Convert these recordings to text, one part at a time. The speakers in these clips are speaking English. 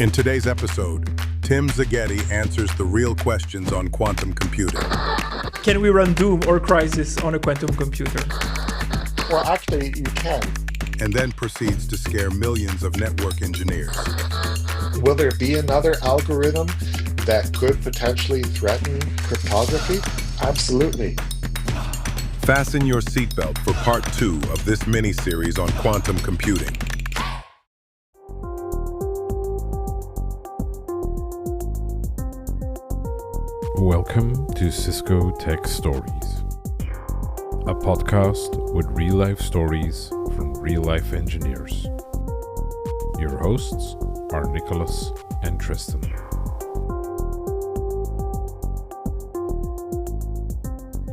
In today's episode, Tim Szigeti answers the real questions on quantum computing. Can we run Doom or Crisis on a quantum computer? Well, actually, you can. And then proceeds to scare millions of network engineers. Will there be another algorithm that could potentially threaten cryptography? Absolutely. Fasten your seatbelt for part 2 of this mini-series on quantum computing. Welcome to Cisco Tech Stories, a podcast with real-life stories from real-life engineers. Your hosts are Nicholas and Tristan.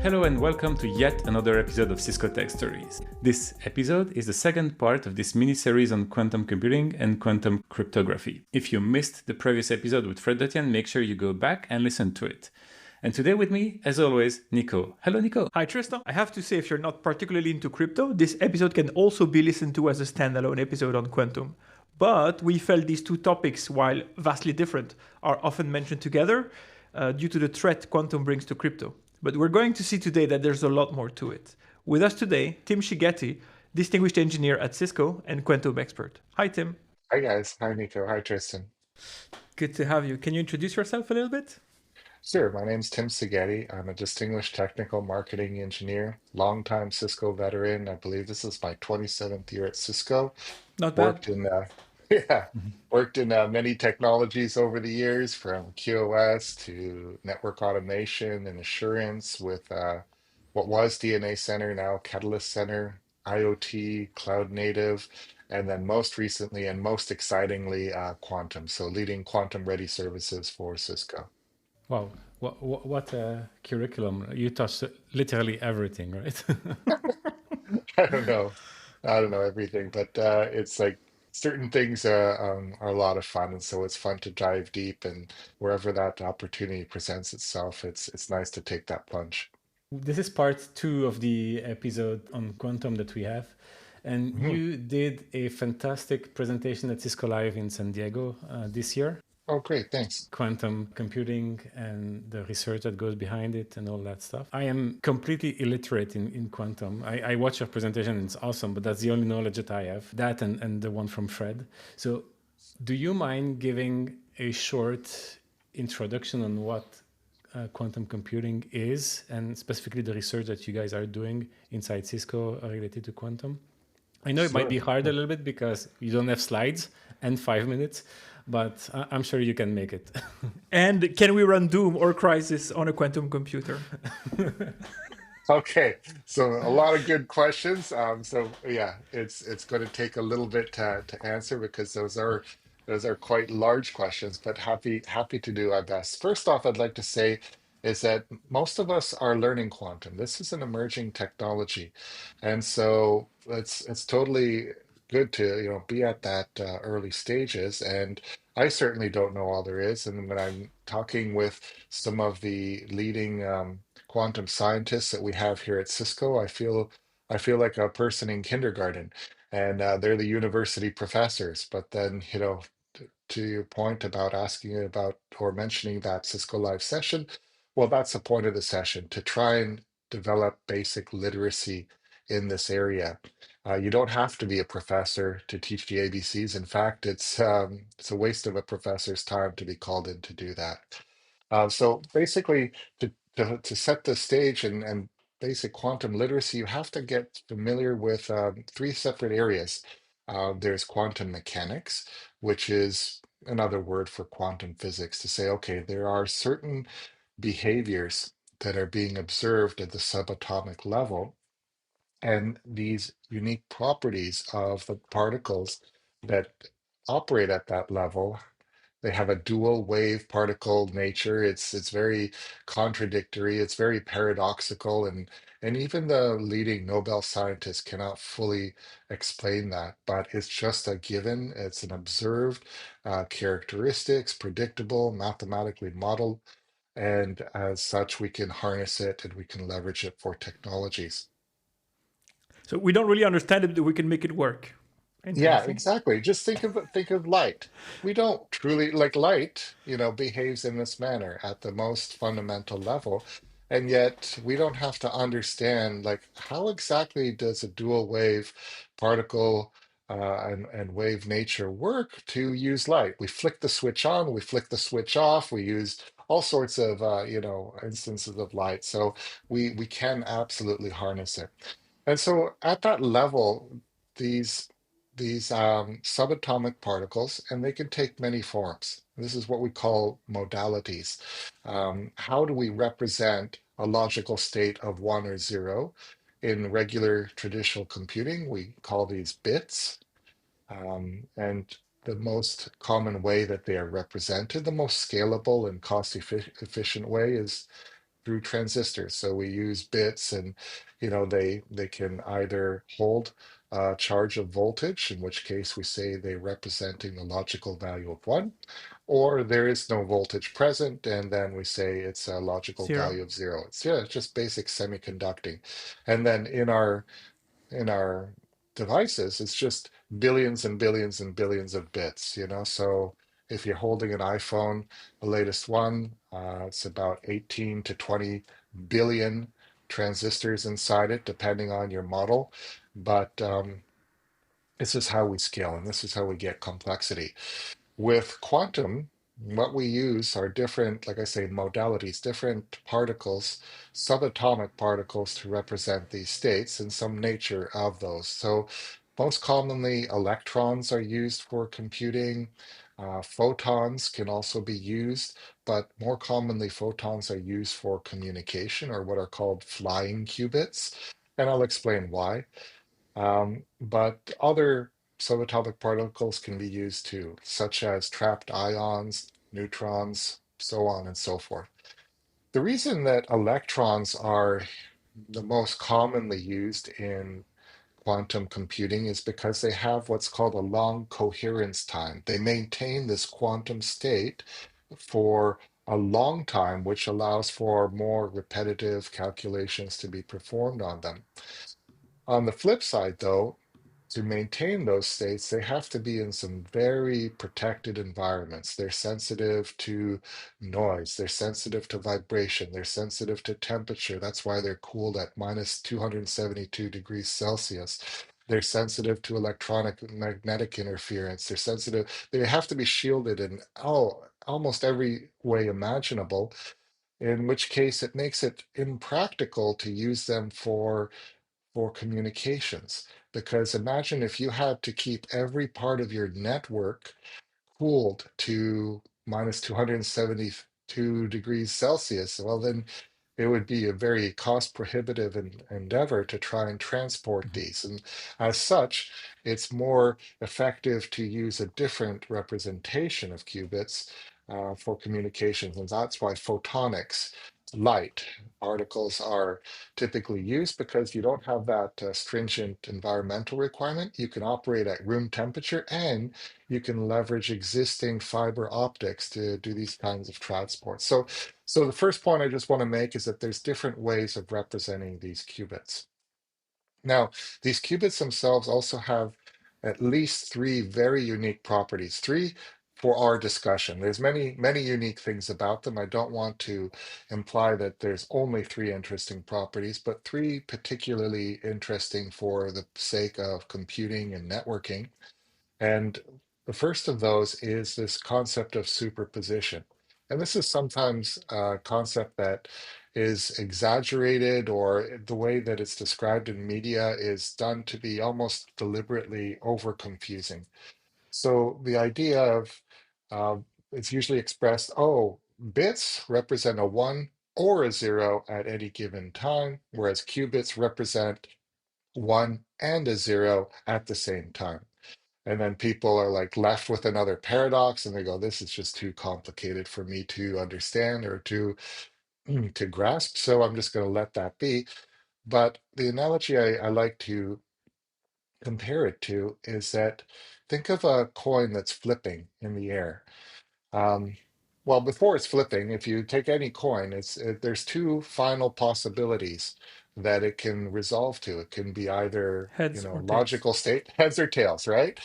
Hello and welcome to yet another episode of Cisco Tech Stories. This episode is the second part of this mini-series on quantum computing and quantum cryptography. If you missed the previous episode with Fred Detian, make sure you go back and listen to it. And today with me, as always, Nico. Hello, Nico. Hi, Tristan. I have to say, if you're not particularly into crypto, this episode can also be listened to as a standalone episode on quantum. But we felt these two topics, while vastly different, are often mentioned together due to the threat quantum brings to crypto. But we're going to see today that there's a lot more to it. With us today, Tim Szigeti, distinguished engineer at Cisco and quantum expert. Hi, Tim. Hi, guys. Hi, Nico. Hi, Tristan. Good to have you. Can you introduce yourself a little bit? Sure. My name's Tim Szigeti. I'm a distinguished technical marketing engineer, longtime Cisco veteran. I believe this is my 27th year at Cisco. Not bad. Worked in yeah, worked in many technologies over the years, from QoS to network automation and assurance with what was DNA Center, now Catalyst Center, IoT, cloud native, and then most recently and most excitingly, quantum. So leading quantum ready services for Cisco. Wow, what a curriculum. You touched literally everything, right? I don't know. I don't know everything, but it's like certain things are a lot of fun, and so it's fun to dive deep. And wherever that opportunity presents itself, it's nice to take that plunge. This is part 2 of the episode on quantum that we have. And Mhm. you did a fantastic presentation at Cisco Live in San Diego this year. Oh, great! Thanks. Quantum computing and the research that goes behind it and all that stuff. I am completely illiterate in quantum. I watch your presentation and it's awesome, but that's the only knowledge that I have. That and the one from Fred. So do you mind giving a short introduction on what quantum computing is and specifically the research that you guys are doing inside Cisco related to quantum? I know it might be Sure. hard a little bit because you don't have slides and 5 minutes, but I'm sure you can make it. And can we run Doom or Crisis on a quantum computer? Okay, so a lot of good questions. So yeah, it's going to take a little bit to answer because those are quite large questions, but happy to do our best. First off, I'd like to say is that most of us are learning quantum. This is an emerging technology, and so it's totally good to be at that early stages. And I certainly don't know all there is. And when I'm talking with some of the leading quantum scientists that we have here at Cisco, I feel like a person in kindergarten, and they're the university professors. But then, to your point about asking about or mentioning that Cisco Live session, well, that's the point of the session, to try and develop basic literacy in this area. You don't have to be a professor to teach the ABCs. In fact, it's a waste of a professor's time to be called in to do that. So basically, to set the stage and basic quantum literacy, you have to get familiar with three separate areas. There's quantum mechanics, which is another word for quantum physics, to say, okay, there are certain behaviors that are being observed at the subatomic level, and these unique properties of the particles that operate at that level, they have a dual wave particle nature. It's very contradictory. It's very paradoxical, and even the leading Nobel scientists cannot fully explain that. But it's just a given. It's an observed characteristics, predictable, mathematically modeled, and as such, we can harness it and we can leverage it for technologies. So we don't really understand it, but we can make it work. Yeah, Interesting. exactly. Just think of light. We don't truly like light, behaves in this manner at the most fundamental level. And yet we don't have to understand like how exactly does a dual wave particle and wave nature work to use light. We flick the switch on, we flick the switch off, we use all sorts of instances of light. So we can absolutely harness it. And so at that level, these these subatomic particles, and they can take many forms. This is what we call modalities. How do we represent a logical state of one or zero? In regular traditional computing, we call these bits. And the most common way that they are represented, the most scalable and efficient way is through transistors. So we use bits, and they can either hold a charge of voltage, in which case we say they're representing the logical value of one, or there is no voltage present, and then we say it's a logical 0. value of zero. It's just basic semiconducting. And then in our devices, it's just billions and billions and billions of bits. So if you're holding an iPhone, the latest one, it's about 18 to 20 billion transistors inside it, depending on your model. But this is how we scale, and this is how we get complexity. With quantum, what we use are different, like I say, modalities, different particles, subatomic particles to represent these states and some nature of those. So, most commonly, electrons are used for computing. Photons can also be used, but more commonly, photons are used for communication or what are called flying qubits. And I'll explain why. But other subatomic particles can be used too, such as trapped ions, neutrons, so on and so forth. The reason that electrons are the most commonly used in quantum computing is because they have what's called a long coherence time. They maintain this quantum state for a long time, which allows for more repetitive calculations to be performed on them. On the flip side, though, to maintain those states, they have to be in some very protected environments. They're sensitive to noise, they're sensitive to vibration, they're sensitive to temperature. That's why they're cooled at minus 272 degrees Celsius. They're sensitive to electronic magnetic interference. They have to be shielded in almost every way imaginable, in which case it makes it impractical to use them for communications. Because imagine if you had to keep every part of your network cooled to minus 272 degrees Celsius. Well, then it would be a very cost prohibitive endeavor to try and transport these. And as such, it's more effective to use a different representation of qubits for communications. And that's why photonics, light particles, are typically used, because you don't have that stringent environmental requirement. You can operate at room temperature, and you can leverage existing fiber optics to do these kinds of transports. So the first point I just want to make is that there's different ways of representing these qubits. Now, these qubits themselves also have at least three very unique properties. Three for our discussion. There's many, many unique things about them. I don't want to imply that there's only three interesting properties, but three particularly interesting for the sake of computing and networking. And the first of those is this concept of superposition. And this is sometimes a concept that is exaggerated, or the way that it's described in media is done to be almost deliberately over confusing. So the idea of uh, it's usually expressed, oh, bits represent a one or a zero at any given time, whereas qubits represent one and a zero at the same time. And then people are like left with another paradox, and they go, this is just too complicated for me to understand or to grasp. So I'm just going to let that be. But the analogy I like to compare it to is that, think of a coin that's flipping in the air. Um, well, before it's flipping, if you take any coin, there's two final possibilities. that it can resolve to. It can be either, Heads or tails. logical state, heads or tails, right?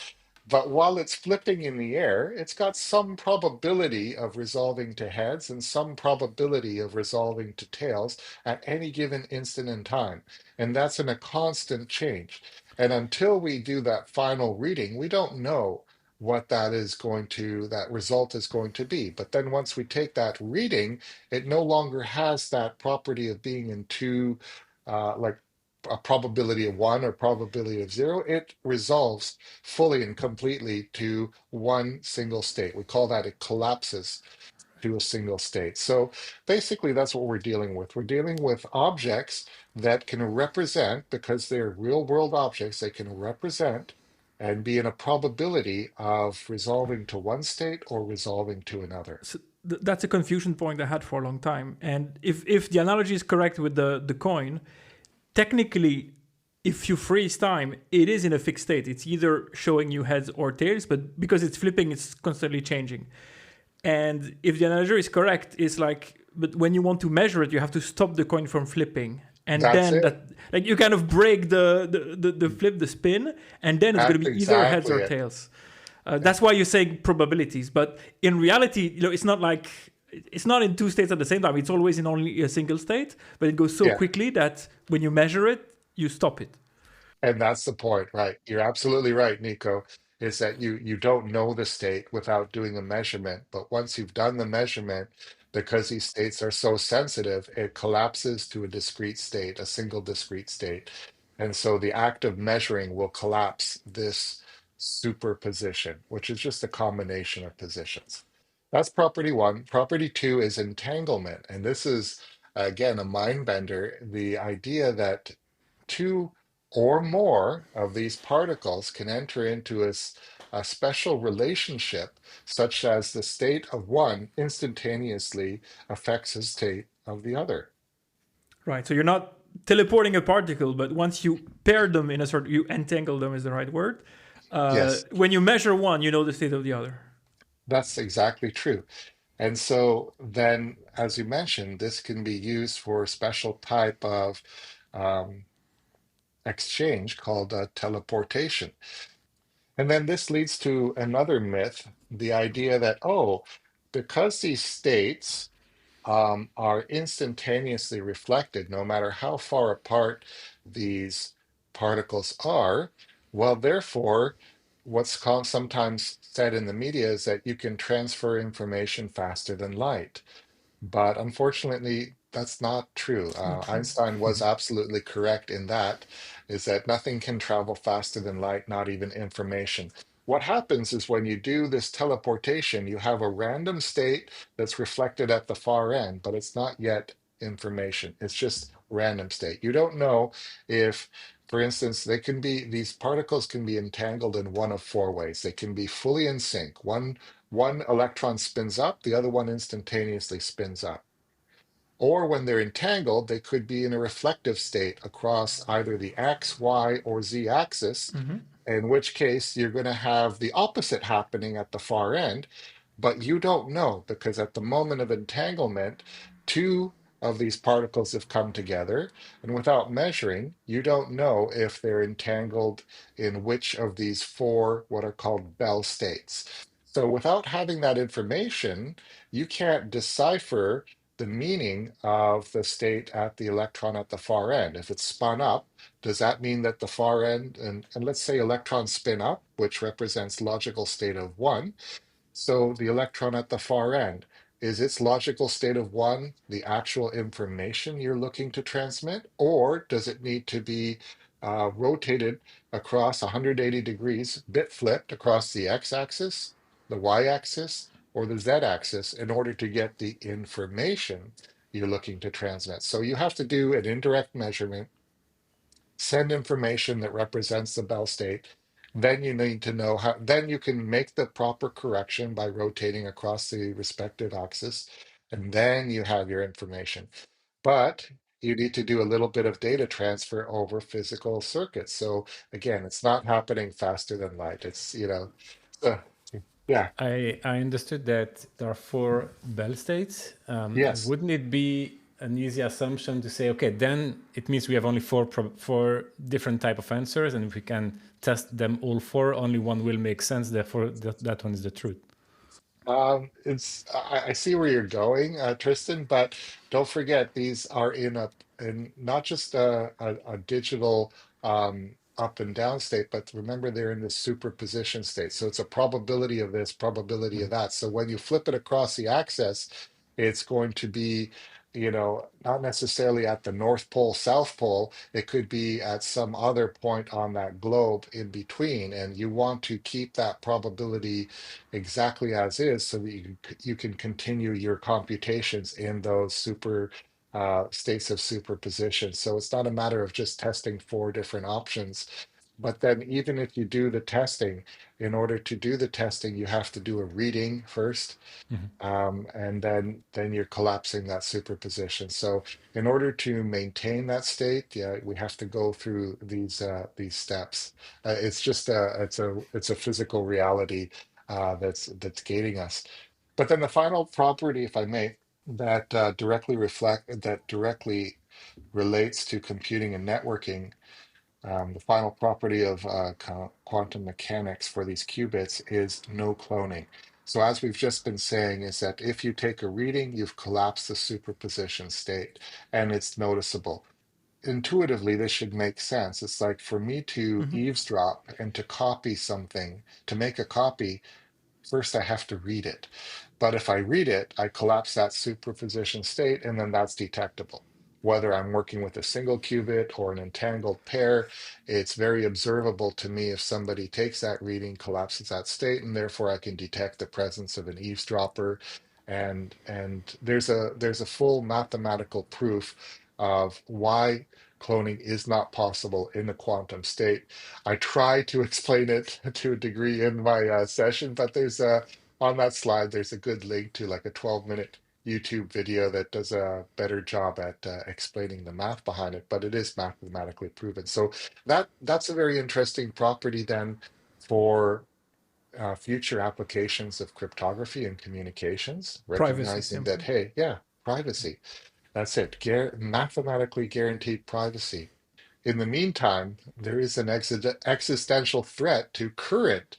But while it's flipping in the air, it's got some probability of resolving to heads and some probability of resolving to tails at any given instant in time. And that's in a constant change. And until we do that final reading, we don't know what that result is going to be. But then once we take that reading, it no longer has that property of being in two, like a probability of one or probability of zero. It resolves fully and completely to one single state. We call that it collapses to a single state. So basically, that's what we're dealing with. We're dealing with objects that can represent, because they're real world objects, they can represent and be in a probability of resolving to one state or resolving to another. So that's a confusion point I had for a long time. And if the analogy is correct with the coin, technically, if you freeze time, it is in a fixed state. It's either showing you heads or tails, but because it's flipping, it's constantly changing. And if the analogy is correct, it's like, but when you want to measure it, you have to stop the coin from flipping. And That's then it. that, like, you kind of break the flip, the spin, and then it's going to be either heads or tails. That's why you're saying probabilities. But in reality, it's not like, it's not in two states at the same time. It's always in only a single state, but it goes so quickly that when you measure it, you stop it. And that's the point, right? You're absolutely right, Nico, is that you don't know the state without doing a measurement. But once you've done the measurement, because these states are so sensitive, it collapses to a discrete state, a single discrete state. And so the act of measuring will collapse this superposition, which is just a combination of positions. That's property one. Property two is entanglement. And this is, again, a mind bender. The idea that two or more of these particles can enter into a special relationship, such as the state of one instantaneously affects the state of the other. Right. So you're not teleporting a particle, but once you pair them in a sort, you entangle them is the right word. Yes, When you measure one, you know the state of the other. that's exactly true. And so then, as you mentioned, this can be used for a special type of um, exchange called teleportation. And then this leads to another myth, the idea that, oh, because these states are instantaneously reflected, no matter how far apart these particles are, well, therefore, sometimes said in the media is that you can transfer information faster than light. But unfortunately, that's not true. It's not true. Einstein was absolutely correct in that, is that nothing can travel faster than light, not even information. What happens is when you do this teleportation, you have a random state that's reflected at the far end, but it's not yet information. It's just random state. You don't know if, for instance, these particles can be entangled in one of four ways. They can be fully in sync. One electron spins up, the other one instantaneously spins up. Or when they're entangled, they could be in a reflective state across either the X, Y, or Z axis, Mm-hmm. in which case you're going to have the opposite happening at the far end, but you don't know because at the moment of entanglement, two of these particles have come together, and without measuring, you don't know if they're entangled in which of these four what are called Bell states. So without having that information, you can't decipher the meaning of the state at the electron at the far end. If it's spun up, does that mean that the far end, and let's say electrons spin up, which represents logical state of one, so the electron at the far end, is its logical state of one the actual information you're looking to transmit, or does it need to be rotated across 180 degrees, bit flipped across the x-axis, the y-axis, or the z-axis in order to get the information you're looking to transmit? So you have to do an indirect measurement, send information that represents the Bell state. Then you need to know how, then you can make the proper correction by rotating across the respective axis, and then you have your information. But you need to do a little bit of data transfer over physical circuits. So again, it's not happening faster than light. Uh, yeah, I understood that there are four Bell states. yes. Wouldn't it be an easy assumption to say, okay, then it means we have only four different type of answers, and if we can test them all four, only one will make sense. Therefore, that one is the truth. I see where you're going, Tristan, but don't forget these are in not just a digital up and down state, but remember they're in the superposition state. So it's a probability of this, probability of that. So when you flip it across the axis, it's going to be, not necessarily at the North Pole, South Pole. It could be at some other point on that globe in between, and you want to keep that probability exactly as is so that you can continue your computations in those states of superposition. So it's not a matter of just testing four different options, but then even if you do the testing, in order to do the testing, you have to do a reading first, and then you're collapsing that superposition. So in order to maintain that state, yeah, we have to go through these steps. It's just it's a physical reality that's gating us. But then the final property, if I may, that directly relates to computing and networking, the final property of quantum mechanics for these qubits is no cloning. So as we've just been saying, is that if you take a reading, you've collapsed the superposition state, and it's noticeable. Intuitively, this should make sense. It's like for me to eavesdrop and to copy something, to make a copy, first I have to read it. But if I read it, I collapse that superposition state, and then that's detectable. Whether I'm working with a single qubit or an entangled pair, it's very observable to me if somebody takes that reading, collapses that state, and therefore I can detect the presence of an eavesdropper. And there's a full mathematical proof of why cloning is not possible in the quantum state. I try to explain it to a degree in my session, but there's a on that slide, there's a good link to like a 12-minute YouTube video that does a better job at explaining the math behind it, but it is mathematically proven. So that's a very interesting property then for future applications of cryptography and communications, Privacy, recognizing that, simply. hey, yeah, privacy. That's it. Mathematically guaranteed privacy. In the meantime, there is an existential threat to current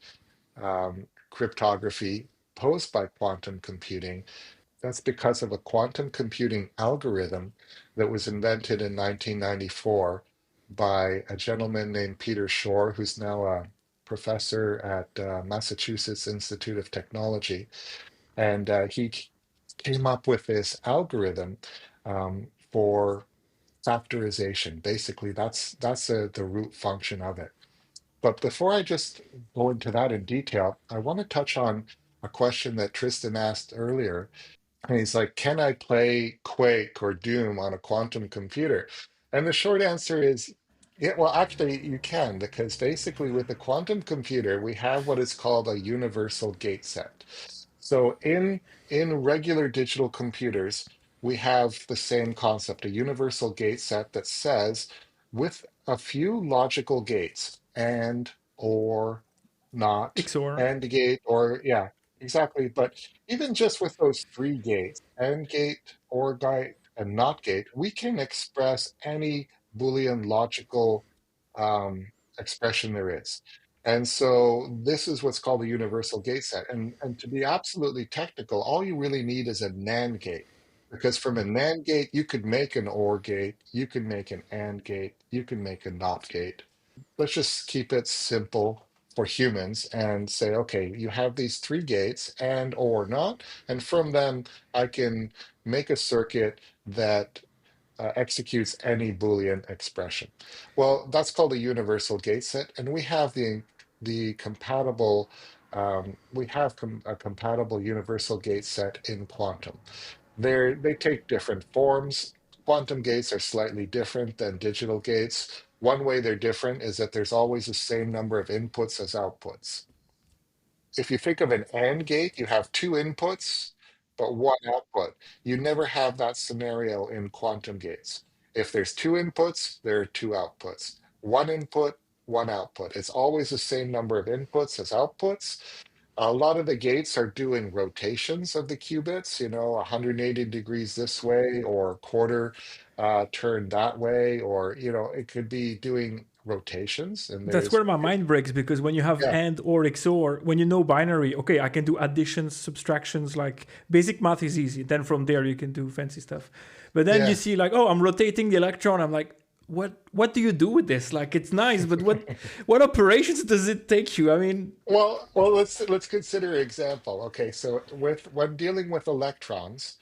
cryptography posed by quantum computing. That's because of a quantum computing algorithm that was invented in 1994 by a gentleman named Peter Shor, who's now a professor at Massachusetts Institute of Technology. And he came up with this algorithm for factorization. Basically, that's the root function of it. But before I just go into that in detail, I want to touch on a question that Tristan asked earlier. And he's like, can I play Quake or Doom on a quantum computer? And the short answer is, yeah, well, actually, you can, because basically with a quantum computer, we have what is called a universal gate set. So in regular digital computers, we have the same concept, a universal gate set that says with a few logical gates, and or not, XOR. and gate, or yeah, exactly. But even just with those three gates, AND gate, OR gate, and NOT gate, we can express any Boolean logical expression there is. And so this is what's called a universal gate set. And to be absolutely technical, all you really need is a NAND gate. Because from a NAND gate, you could make an OR gate, you can make an AND gate, you can make a NOT gate. Let's just keep it simple for humans and say, okay, you have these three gates and or not, and from them I can make a circuit that executes any Boolean expression. Well, that's called a universal gate set, and we have the compatible a compatible universal gate set in quantum. They take different forms. Quantum gates are slightly different than digital gates. One way they're different is that there's always the same number of inputs as outputs. If you think of an AND gate, you have two inputs, but one output. You never have that scenario in quantum gates. If there's two inputs, there are two outputs. One input, one output. It's always the same number of inputs as outputs. A lot of the gates are doing rotations of the qubits, 180 degrees this way or quarter turn that way, or, it could be doing rotations. And That's there's, where my mind breaks, because when you have yeah, AND or XOR, when you know binary, okay, I can do additions, subtractions, like basic math is easy. Then from there you can do fancy stuff. But then you yeah. see like, oh, I'm rotating the electron. I'm like, what do you do with this? Like it's nice, but what operations does it take you? I mean, Well, let's consider an example. Okay, so when dealing with electrons,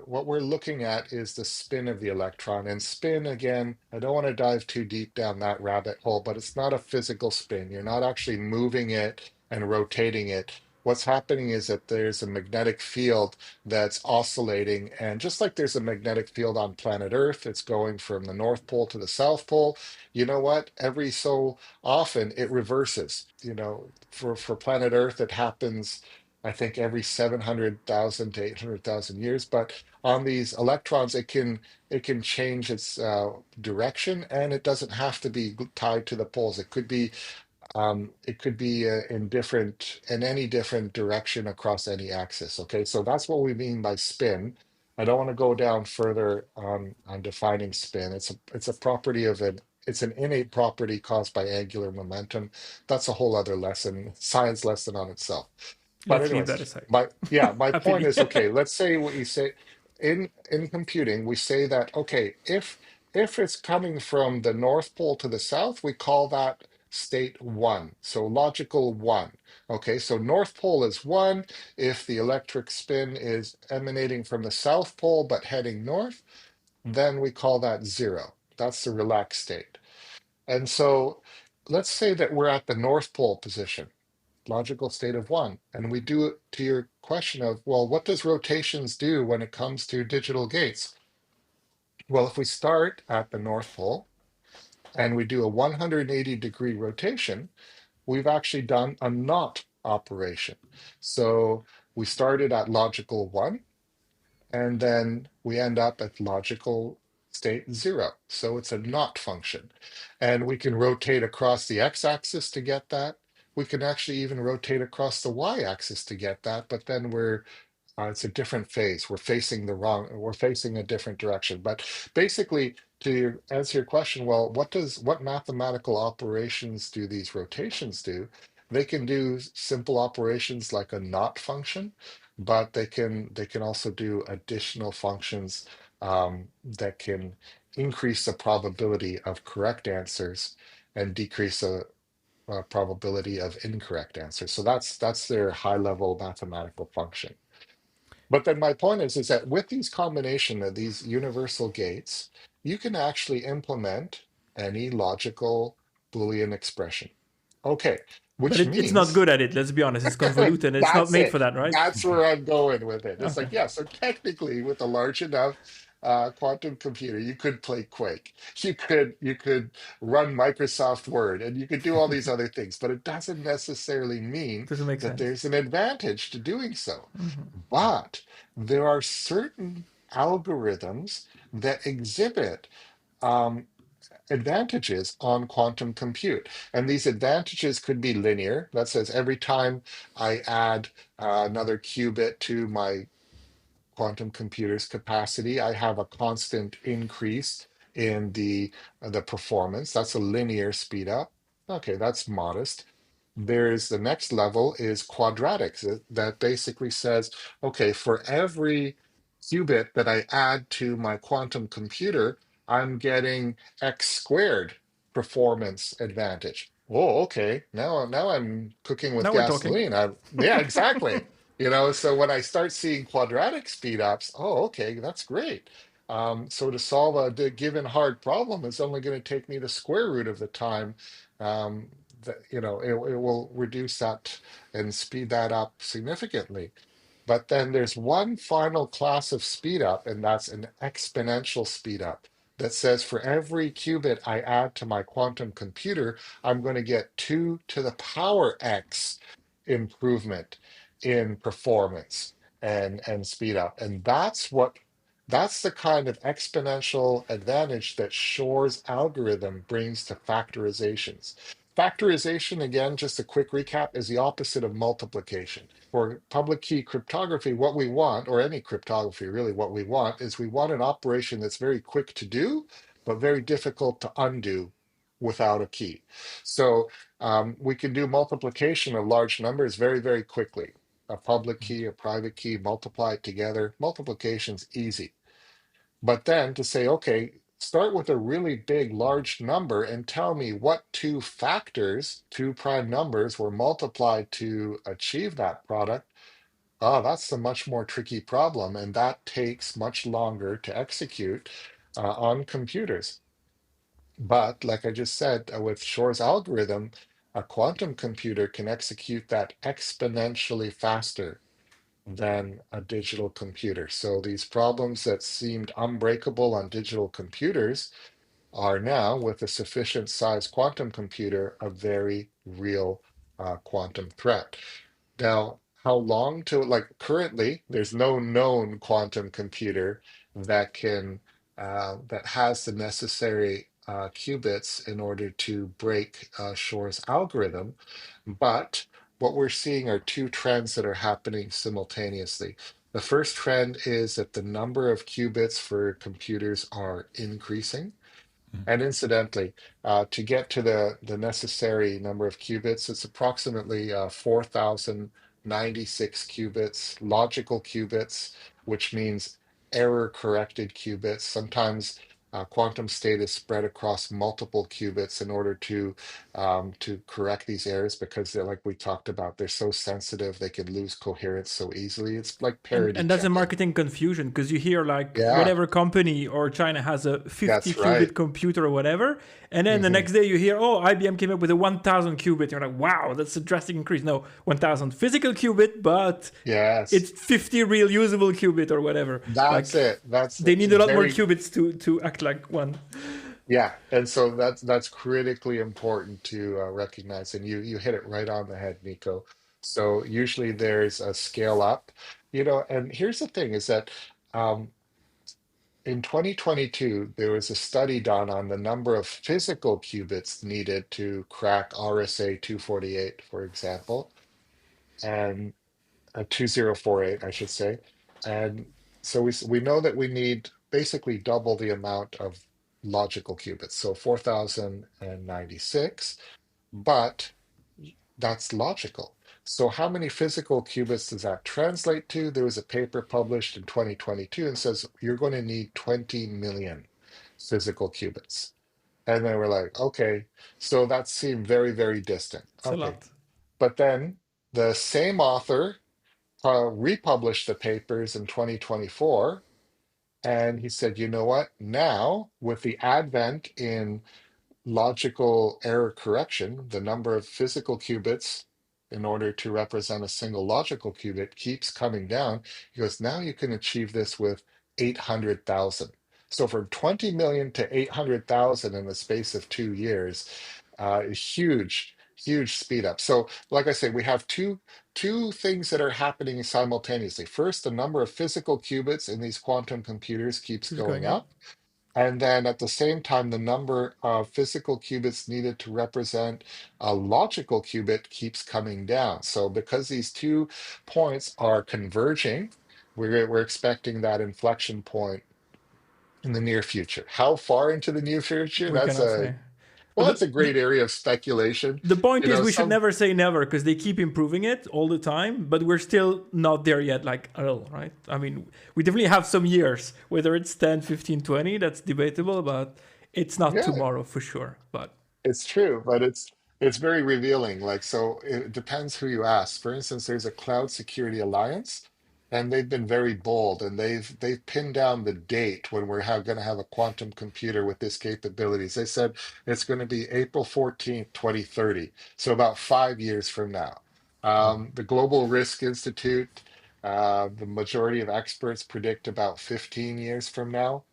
what we're looking at is the spin of the electron. And spin, again, I don't want to dive too deep down that rabbit hole, but it's not a physical spin. You're not actually moving it and rotating it. What's happening is that there's a magnetic field that's oscillating, and just like there's a magnetic field on planet Earth, it's going from the North Pole to the South Pole. You know what? Every so often it reverses. For planet Earth, it happens, I think, every 700,000 to 800,000 years. But on these electrons, it can change its direction, and it doesn't have to be tied to the poles. It could be in any different direction across any axis. Okay, so that's what we mean by spin. I don't want to go down further on defining spin. It's a property of it's an innate property caused by angular momentum. That's a whole other lesson, science lesson on itself. But let's leave anyways, that aside. my point Happily. is, okay, let's say what you say in computing, we say that, okay, if it's coming from the North Pole to the South, we call that state one. So logical one. Okay, so North Pole is one. If the electric spin is emanating from the South Pole but heading north, then we call that zero. That's the relaxed state. And so let's say that we're at the North Pole position, logical state of one. And we do it to your question of, well, what does rotations do when it comes to digital gates? Well, if we start at the North Pole and we do a 180-degree rotation, we've actually done a not operation. So we started at logical one, and then we end up at logical state zero. So it's a not function. And we can rotate across the x-axis to get that. We can actually even rotate across the y-axis to get that, but then it's a different phase. We're facing a different direction. But basically, to answer your question, well, what mathematical operations do these rotations do? They can do simple operations like a not function, but they can also do additional functions that can increase the probability of correct answers and decrease the probability of incorrect answers. So that's their high level mathematical function. But then my point is that with these combination of these universal gates, you can actually implement any logical Boolean expression. Okay, But which it's not means good at it. Let's be honest. It's convoluted. It's not that's made it. for that, right? That's where I'm going with it. It's Okay. like, yeah, so technically with a large enough quantum computer, you could play Quake. You could run Microsoft Word, and you could do all these other things, but it doesn't necessarily mean Doesn't make that sense. there's an advantage to doing so. Mhm. But there are certain algorithms that exhibit um, advantages on quantum compute. And these advantages could be linear. That says every time I add another qubit to my quantum computer's capacity, I have a constant increase in the performance. That's a linear speed up. Okay, that's modest. There's the next level is quadratics that basically says, okay, for every qubit that I add to my quantum computer, I'm getting x squared performance advantage. Oh, okay. Now I'm cooking with Now we're talking. gasoline. Yeah, exactly. So when I start seeing quadratic speed ups, oh, okay, that's great. So to solve given hard problem, it's only going to take me the square root of the time um, it will reduce that and speed that up significantly. But then there's one final class of speed up, and that's an exponential speed up that says for every qubit I add to my quantum computer, I'm going to get 2 to the power x improvement in performance and speed up. And that's the kind of exponential advantage that Shor's algorithm brings to factorizations. Factorization, again, just a quick recap, is the opposite of multiplication. For public key cryptography, what we want, or any cryptography, really, what we want is we want an operation that's very quick to do, but very difficult to undo without a key. So we can do multiplication of large numbers very, very quickly. A public key, a private key, multiply it together. Multiplication's easy. But then to say, okay, start with a really big, large number and tell me what two factors, two prime numbers, were multiplied to achieve that product. Oh, that's a much more tricky problem, and that takes much longer to execute on computers. But like I just said, with Shor's algorithm, a quantum computer can execute that exponentially faster than a digital computer. So these problems that seemed unbreakable on digital computers are now, with a sufficient size quantum computer, a very real quantum threat. Now, how long to, like, currently, there's no known quantum computer that can that has the necessary qubits in order to break Shor's algorithm. But what we're seeing are two trends that are happening simultaneously. The first trend is that the number of qubits for computers are increasing. And incidentally, to get to the necessary number of qubits, it's approximately 4,096 qubits, logical qubits, which means error-corrected qubits. Sometimes quantum state is spread across multiple qubits in order to correct these errors because they're, like we talked about, they're so sensitive they can lose coherence so easily. It's like parity And that's a checking. marketing confusion because you hear like Yeah, whatever company or China has a 50 that's right. qubit computer or whatever, and then the Mhm. next day you hear, oh, IBM came up with a 1,000 qubit. You're like, wow, that's a drastic increase. No, 1,000 physical qubit, but Yes. it's 50 real usable qubit or whatever. That's Like it. That's they need a lot more very, qubits to act like one. yeah. And so that's critically important to recognize. And you hit it right on the head, Nico. So usually there's a scale up, and here's the thing is that um, in 2022, there was a study done on the number of physical qubits needed to crack RSA 248, for example. And 2048, I should say. And so we know that we need basically double the amount of logical qubits, so 4,096, but that's logical. So how many physical qubits does that translate to? There was a paper published in 2022 and says you're going to need 20 million physical qubits. And they were like, okay, so that seemed very, very distant. It's a Okay. lot. But then the same author republished the papers in 2024. And he said, you know what? Now, with the advent in logical error correction, the number of physical qubits in order to represent a single logical qubit keeps coming down. He goes, now you can achieve this with 800,000. So from 20 million to 800,000 in the space of 2 years, huge, huge speed up. So, like I say, we have two things that are happening simultaneously. First, the number of physical qubits in these quantum computers keeps Keeps going going up. up. And then at the same time, the number of physical qubits needed to represent a logical qubit keeps coming down. So because these 2 points are converging, we're expecting that inflection point in the near future. How far into the near future? We cannot say. But Well, that's a great area of speculation. the point You is know, we should some never say never because they keep improving it all the time, but we're still not there yet, like at all, right? I mean, we definitely have some years, whether it's 10, 15, 20, that's debatable, but it's not yeah, tomorrow for sure. But it's true, but it's very revealing. Like, so it depends who you ask. For instance, there's a Cloud Security Alliance, and they've been very bold, and they've pinned down the date when we're going to have a quantum computer with this capabilities. They said it's going to be April 14th, 2030, so about 5 years from now. The Global Risk Institute, the majority of experts predict about 15 years from now.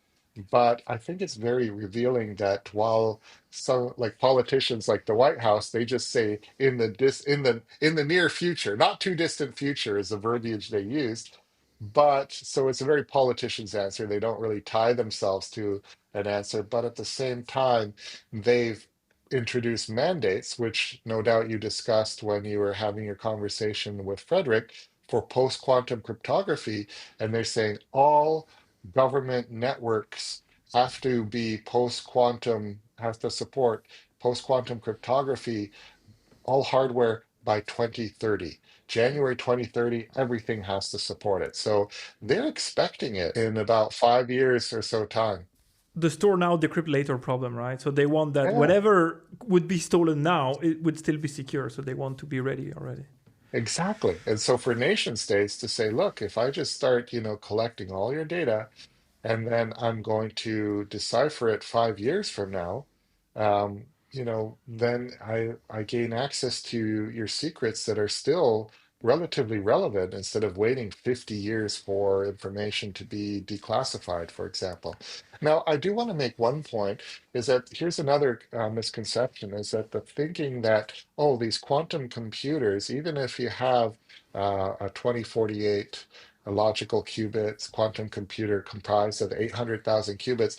But I think it's very revealing that while some like politicians like the White House, they just say in the near future, not too distant future is the verbiage they used. But so it's a very politician's answer. They don't really tie themselves to an answer, but at the same time, they've introduce mandates, which no doubt you discussed when you were having your conversation with Frederick for post-quantum cryptography, and they're saying all government networks have to be post-quantum, have to support post-quantum cryptography, all hardware by 2030. January 2030, everything has to support it. So they're expecting it in about 5 years or so time. The store now, decrypt later problem, right? So they want that Yeah, whatever would be stolen now, it would still be secure. So they want to be ready already. exactly. And so for nation states to say, look, if I just start, collecting all your data, and then I'm going to decipher it 5 years from now, then I gain access to your secrets that are still relatively relevant instead of waiting 50 years for information to be declassified, for example. Now, I do want to make one point is that here's another misconception is that the thinking that, oh, these quantum computers, even if you have a 2048 a logical qubits quantum computer comprised of 800,000 qubits,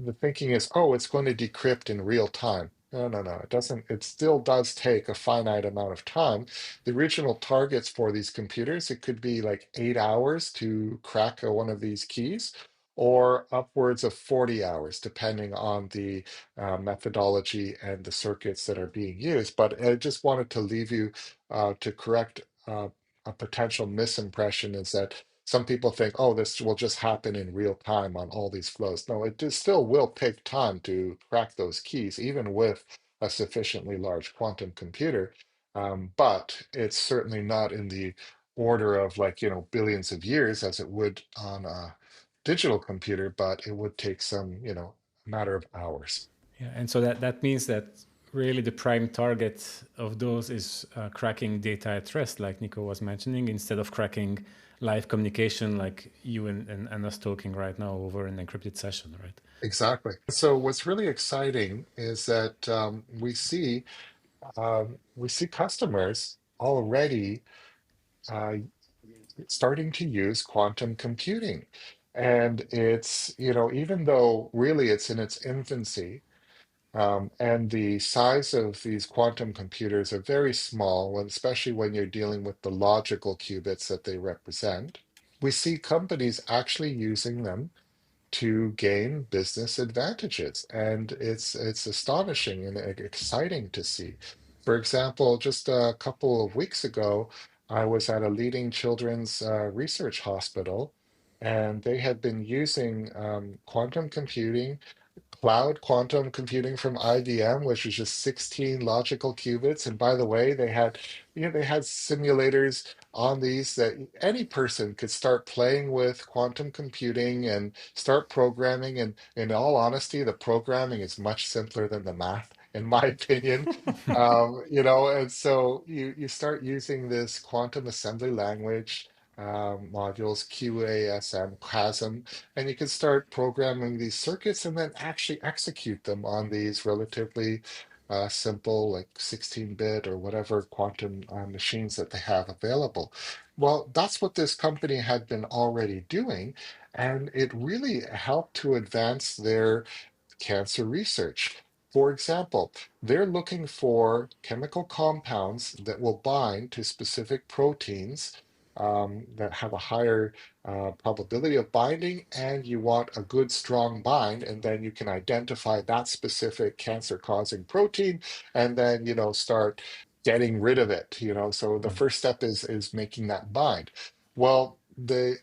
the thinking is, oh, it's going to decrypt in real time. No, no, no, it doesn't. It still does take a finite amount of time. The original targets for these computers, it could be like 8 hours to crack one of these keys, or upwards of 40 hours, depending on the methodology and the circuits that are being used. But I just wanted to leave you to correct a potential misimpression is that some people think, oh, this will just happen in real time on all these flows. No, it still will take time to crack those keys, even with a sufficiently large quantum computer. But it's certainly not in the order of like, billions of years as it would on a digital computer, but it would take some, matter of hours. Yeah, and so that means that really the prime target of those is cracking data at rest, like Nico was mentioning, instead of cracking live communication like you and us talking right now over an encrypted session, right? Exactly. So what's really exciting is that we see customers already uh, starting to use quantum computing. And it's, even though really it's in its infancy, and the size of these quantum computers are very small, especially when you're dealing with the logical qubits that they represent, we see companies actually using them to gain business advantages. And it's astonishing and exciting to see. For example, just a couple of weeks ago, I was at a leading children's research hospital, and they had been using quantum computing, cloud quantum computing from IBM, which was just 16 logical qubits. And by the way, they had simulators on these that any person could start playing with quantum computing and start programming. And in all honesty, the programming is much simpler than the math, in my opinion. And so you start using this quantum assembly language modules, QASM, QASM, and you can start programming these circuits and then actually execute them on these relatively simple, like 16-bit or whatever quantum machines that they have available. Well, that's what this company had been already doing, and it really helped to advance their cancer research. For example, they're looking for chemical compounds that will bind to specific proteins that have a higher probability of binding, and you want a good strong bind, and then you can identify that specific cancer-causing protein, and then start getting rid of it. So the first step is making that bind. Well, the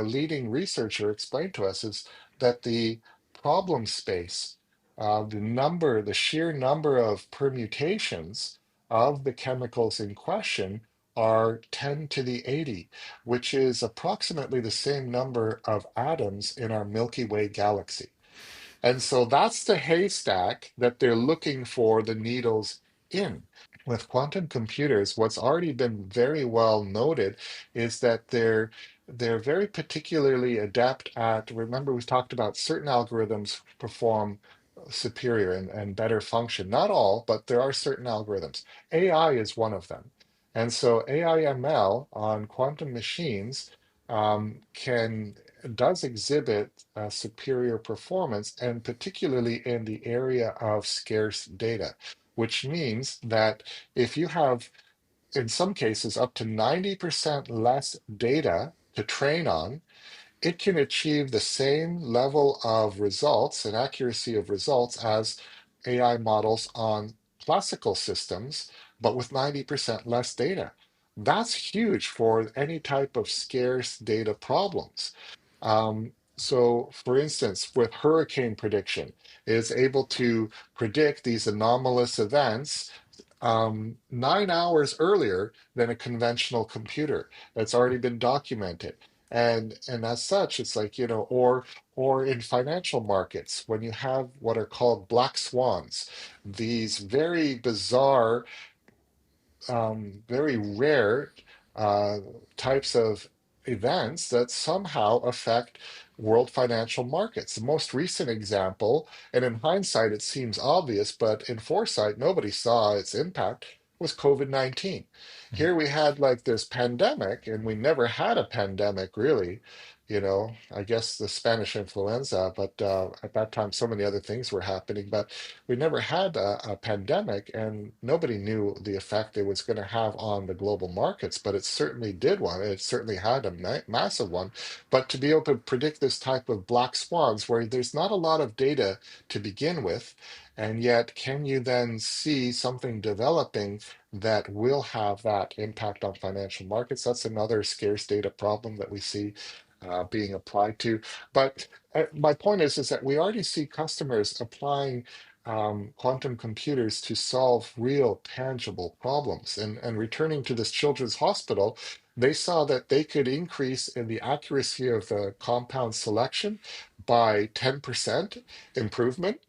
leading researcher explained to us is that the problem space, the sheer number of permutations of the chemicals in question are 10 to the 80, which is approximately the same number of atoms in our Milky Way galaxy. And so that's the haystack that they're looking for the needles in. With quantum computers, what's already been very well noted is that they're very particularly adept at, remember we talked about certain algorithms perform superior and better function. Not all, but there are certain algorithms. AI is one of them. And so AI ML on quantum machines can does exhibit superior performance, and particularly in the area of scarce data, which means that if you have, in some cases, up to 90% less data to train on, it can achieve the same level of results and accuracy of results as AI models on classical systems, but with 90% less data. That's huge for any type of scarce data problems. So, for instance, with hurricane prediction, it's able to predict these anomalous events 9 hours earlier than a conventional computer. That's already been documented. And as such, it's like, or in financial markets, when you have what are called black swans, these very bizarre, very rare uh, types of events that somehow affect world financial markets. The most recent example, and in hindsight, it seems obvious, but in foresight, nobody saw its impact, was COVID-19. Here we had like this pandemic, and we never had a pandemic really. I guess the Spanish influenza, but at that time, so many other things were happening. But we never had a pandemic, and nobody knew the effect it was going to have on the global markets, but it certainly did one. It certainly had a massive one. But to be able to predict this type of black swans, where there's not a lot of data to begin with, and yet can you then see something developing that will have that impact on financial markets? That's another scarce data problem that we see being applied to. But my point is that we already see customers applying quantum computers to solve real tangible problems. And returning to this children's hospital, they saw that they could increase in the accuracy of the compound selection by 10% improvement.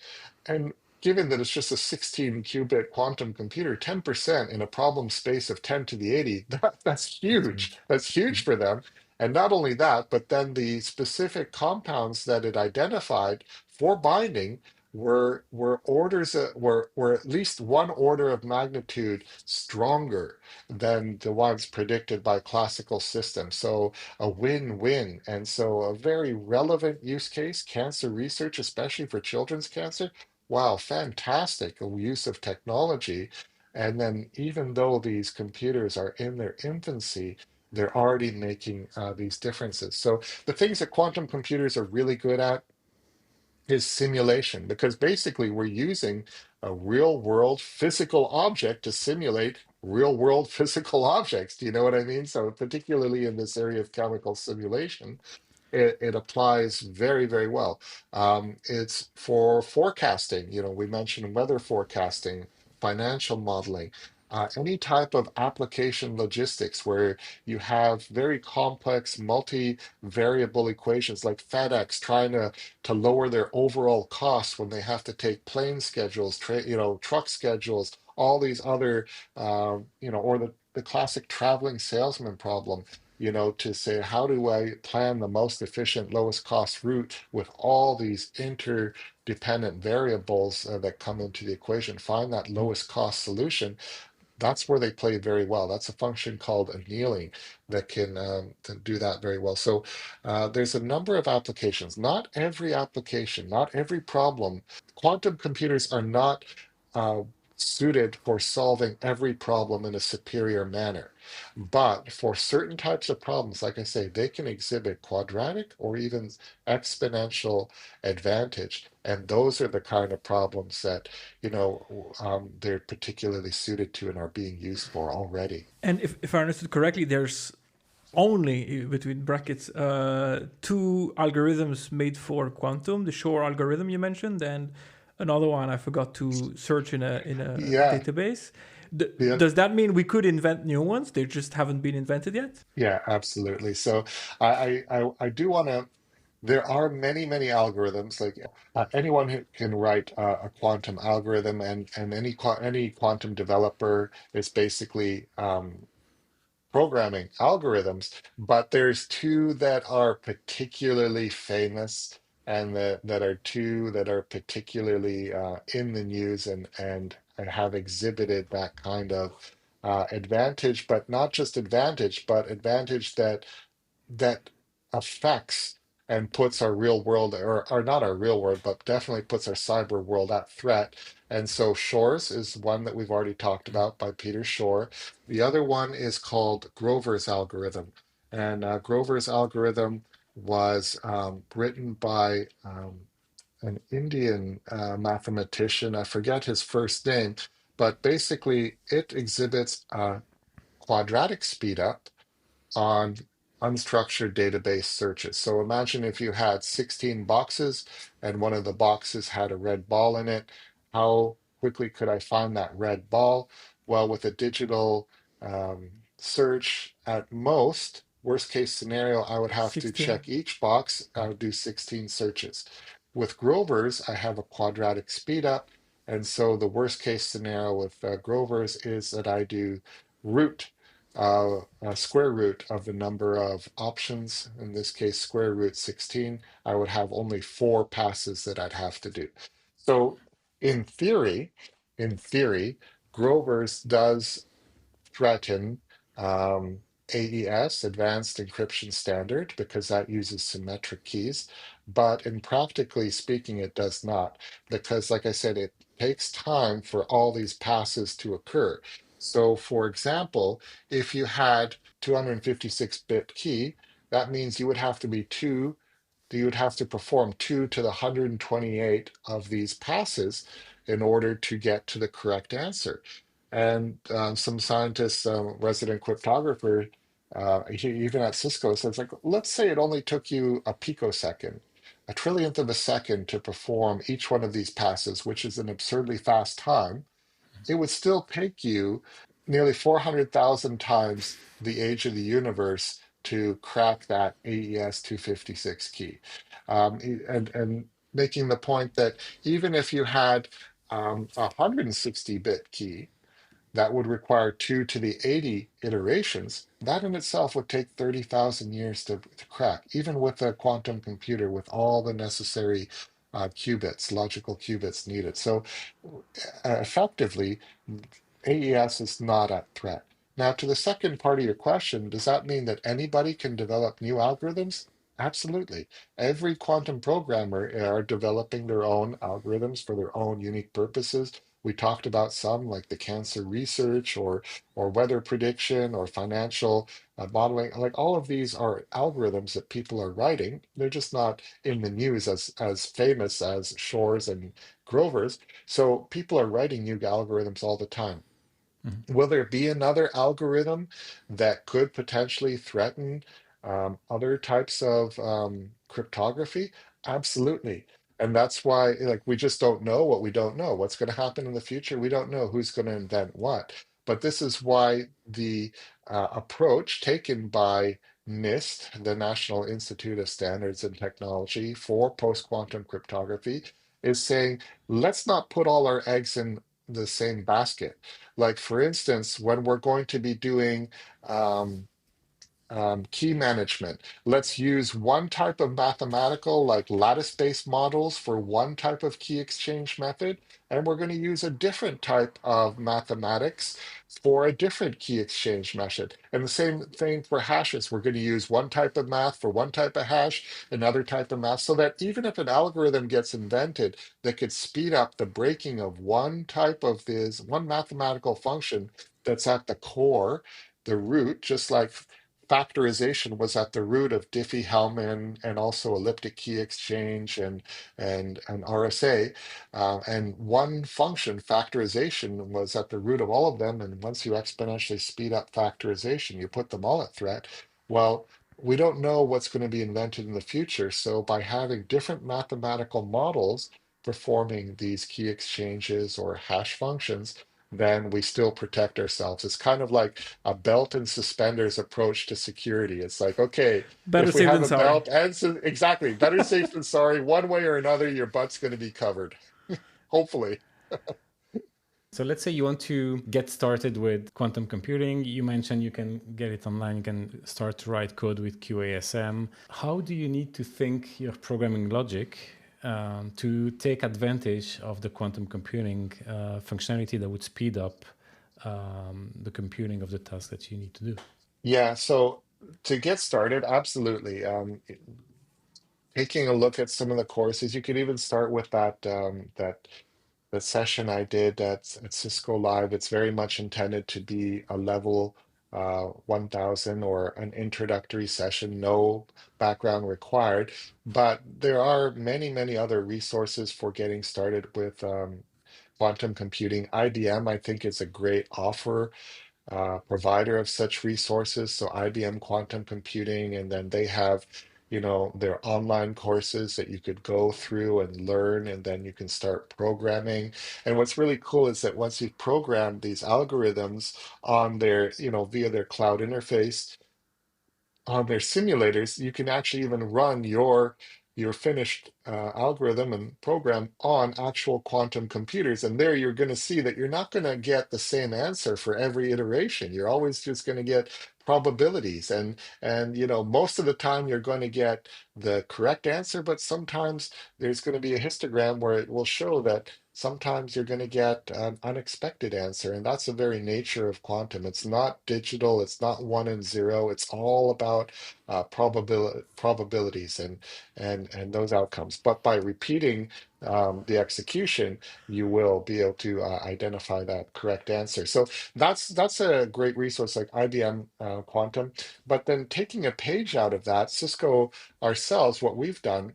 And given that it's just a 16 qubit quantum computer, 10% in a problem space of 10 to the 80, that's That's huge. huge. That's huge for them. And not only that, but then the specific compounds that it identified for binding were orders were at least one order of magnitude stronger than the ones predicted by classical systems. So a win-win. And so a very relevant use case, cancer research, especially for children's cancer. Wow, fantastic use of technology. And then even though these computers are in their infancy, they're already making these differences. So the things that quantum computers are really good at is simulation, because basically we're using a real world physical object to simulate real world physical objects. Do you know what I mean? So particularly in this area of chemical simulation, it applies very, very well. It's for forecasting. We mentioned weather forecasting, financial modeling, any type of application logistics where you have very complex multi-variable equations like FedEx trying to lower their overall costs when they have to take plane schedules, truck schedules, all these other, or the classic traveling salesman problem, to say, how do I plan the most efficient, lowest cost route with all these interdependent variables that come into the equation, find that lowest cost solution. That's where they play very well. That's a function called annealing that can to do that very well. So there's a number of applications. Not every application, not every problem. Quantum computers are not uh, suited for solving every problem in a superior manner. But for certain types of problems, like I say, they can exhibit quadratic or even exponential advantage. And those are the kind of problems that they're particularly suited to and are being used for already. And if I understood correctly, there's only between brackets two algorithms made for quantum: the Shor algorithm you mentioned, and another one I forgot to search in a Yeah, database. yeah, Does that mean we could invent new ones? They just haven't been invented yet. yeah, absolutely. So I do want to. There are many, many algorithms. Like anyone who can write a quantum algorithm, and any quantum developer is basically programming algorithms, but there's two that are particularly famous, and that are two that are particularly in the news, and have exhibited that kind of advantage, but not just advantage, but advantage that that affects and puts our real world, or not our real world, but definitely puts our cyber world at threat. And so Shor's is one that we've already talked about by Peter Shor. The other one is called Grover's algorithm. And Grover's algorithm was written by an Indian mathematician. I forget his first name, but basically it exhibits a quadratic speedup on unstructured database searches. So imagine if you had 16 boxes and one of the boxes had a red ball in it. How quickly could I find that red ball? Well, with a digital search, at most, worst case scenario, I would have to 16. check each box. I would do 16 searches. With Grover's, I have a quadratic speed up. And so the worst case scenario with Grover's is that I do root square root of the number of options, in this case, square root 16, I would have only 4 passes that I'd have to do. So in theory, Grover's does threaten AES, Advanced Encryption Standard, because that uses symmetric keys. But in practically speaking, it does not, because, like I said, it takes time for all these passes to occur. So, for example, if you had 256-bit key, that means you would have to be you would have to perform 2 to the 128 of these passes in order to get to the correct answer. And some scientists, resident cryptographer, even at Cisco, says, like, let's say it only took you a picosecond, a trillionth of a second to perform each one of these passes, which is an absurdly fast time. It would still take you nearly 400,000 times the age of the universe to crack that AES 256 key. And making the point that even if you had a 160-bit key, that would require 2 to the 80 iterations. That in itself would take 30,000 years to crack, even with a quantum computer with all the necessary qubits, logical qubits needed. So effectively, AES is not at threat. Now, to the second part of your question, does that mean that anybody can develop new algorithms? Absolutely. Every quantum programmer are developing their own algorithms for their own unique purposes. We talked about some like the cancer research or weather prediction or financial modeling. Like all of these are algorithms that people are writing. They're just not in the news as famous as Shor's and Grover's. So people are writing new algorithms all the time. Will there be another algorithm that could potentially threaten other types of cryptography? Absolutely. And that's why, like, we just don't know what we don't know. What's going to happen in the future? We don't know who's going to invent what. But this is why the approach taken by NIST, the National Institute of Standards and Technology for post-quantum cryptography, is saying, let's not put all our eggs in the same basket. Like, for instance, when we're going to be doing key management, let's use one type of mathematical, like lattice-based models for one type of key exchange method, and we're going to use a different type of mathematics for a different key exchange method. And the same thing for hashes. We're going to use one type of math for one type of hash, another type of math, so that even if an algorithm gets invented that could speed up the breaking of one type of this, one mathematical function that's at the core, the root, just like factorization was at the root of Diffie-Hellman and also elliptic key exchange and RSA. And one function, factorization, was at the root of all of them. And once you exponentially speed up factorization, you put them all at threat. Well, we don't know what's going to be invented in the future. So by having different mathematical models performing these key exchanges or hash functions, then we still protect ourselves. It's kind of like a belt and suspenders approach to security. It's like, okay, Better if we safe have than a sorry. belt and exactly, better safe than sorry. One way or another, your butt's going to be covered. Hopefully. So let's say you want to get started with quantum computing. You mentioned you can get it online, you can start to write code with QASM. How do you need to think your programming logic to take advantage of the quantum computing functionality that would speed up the computing of the task that you need to do? Yeah, so To get started, absolutely. Taking a look at some of the courses, you could even start with that the session I did at Cisco Live. It's very much intended to be a level 1000 or an introductory session, no background required. But there are many, many other resources for getting started with quantum computing. IBM, I think, is a great offer provider of such resources. So IBM Quantum Computing, and then they have, their online courses that you could go through and learn, and then you can start programming. And what's really cool is that once you've programmed these algorithms on their, via their cloud interface, on their simulators, you can actually even run your finished algorithm and program on actual quantum computers. And there you're going to see that you're not going to get the same answer for every iteration. You're always just going to get probabilities. And most of the time you're going to get the correct answer, but sometimes there's going to be a histogram where it will show that sometimes you're going to get an unexpected answer. And that's the very nature of quantum. It's not digital, it's not one and zero. It's all about probabilities and those outcomes. But by repeating the execution, you will be able to identify that correct answer. So that's a great resource like IBM Quantum. But then taking a page out of that, Cisco ourselves, what we've done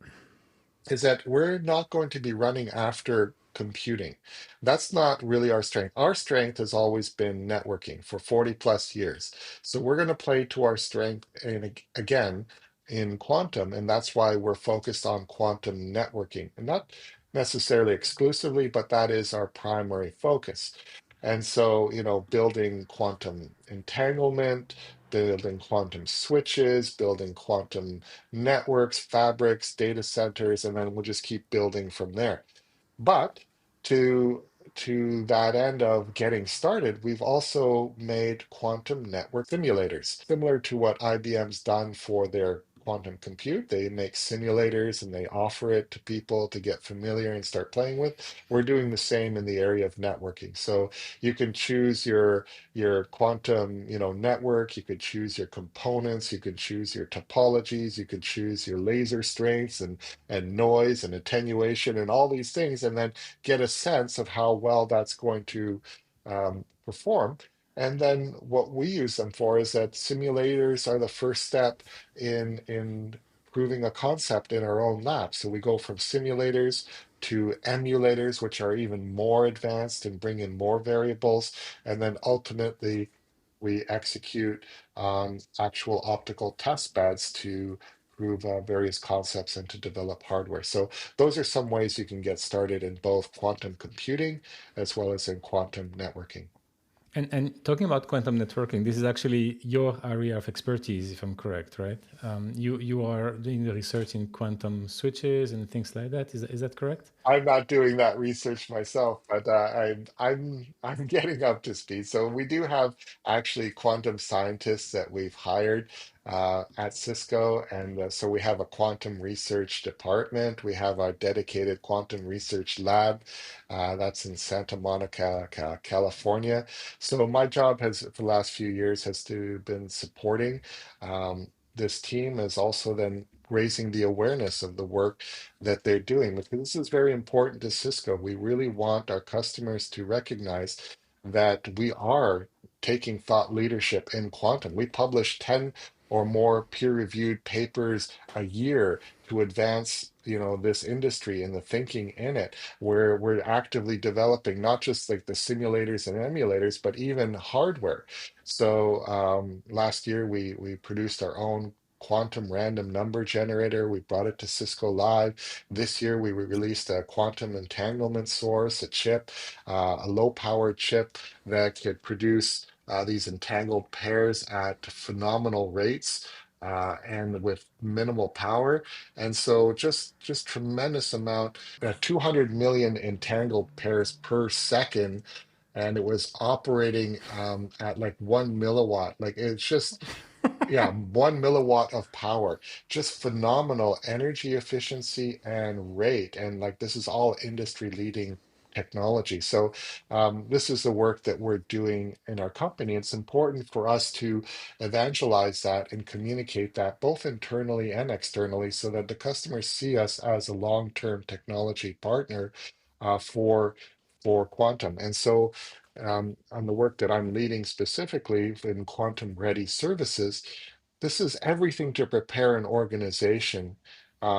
is that we're not going to be running after computing. That's not really our strength. Our strength has always been networking for 40 plus years. So we're going to play to our strength again in quantum, and that's why we're focused on quantum networking, and not necessarily exclusively, but that is our primary focus. And so, building quantum entanglement, building quantum switches, building quantum networks, fabrics, data centers, and then we'll just keep building from there. But to to that end of getting started, we've also made quantum network simulators, similar to what IBM's done for their quantum compute. They make simulators and they offer it to people to get familiar and start playing with. We're doing the same in the area of networking. So you can choose your quantum, network, you could choose your components, you could choose your topologies, you could choose your laser strengths and noise and attenuation and all these things, and then get a sense of how well that's going to perform. And then what we use them for is that simulators are the first step in proving a concept in our own lab. So we go from simulators to emulators, which are even more advanced and bring in more variables. And then ultimately, we execute actual optical test beds to prove various concepts and to develop hardware. So those are some ways you can get started in both quantum computing as well as in quantum networking. And talking about quantum networking, this is actually your area of expertise, if I'm correct, right? You are doing the research in quantum switches and things like that. Is that correct? I'm not doing that research myself, but I'm getting up to speed. So we do have actually quantum scientists that we've hired at Cisco, and so we have a quantum research department. We have our dedicated quantum research lab that's in Santa Monica, California. So my job has for the last few years has to been supporting this team, as also then raising the awareness of the work that they're doing, because this is very important to Cisco. We really want our customers to recognize that we are taking thought leadership in quantum. We publish 10 or more peer-reviewed papers a year to advance, this industry and the thinking in it, where we're actively developing not just like the simulators and emulators, but even hardware. So last year we produced our own quantum random number generator. We brought it to Cisco Live. This year, we released a quantum entanglement source, a chip, a low powered chip that could produce these entangled pairs at phenomenal rates. And with minimal power, and so just tremendous amount, 200 million entangled pairs per second, and it was operating at like 1 milliwatt. Like it's just, yeah, 1 milliwatt of power, just phenomenal energy efficiency and rate. And like this is all industry leading technology. So this is the work that we're doing in our company. It's important for us to evangelize that and communicate that both internally and externally so that the customers see us as a long-term technology partner for quantum. And so on the work that I'm leading specifically in quantum ready services, this is everything to prepare an organization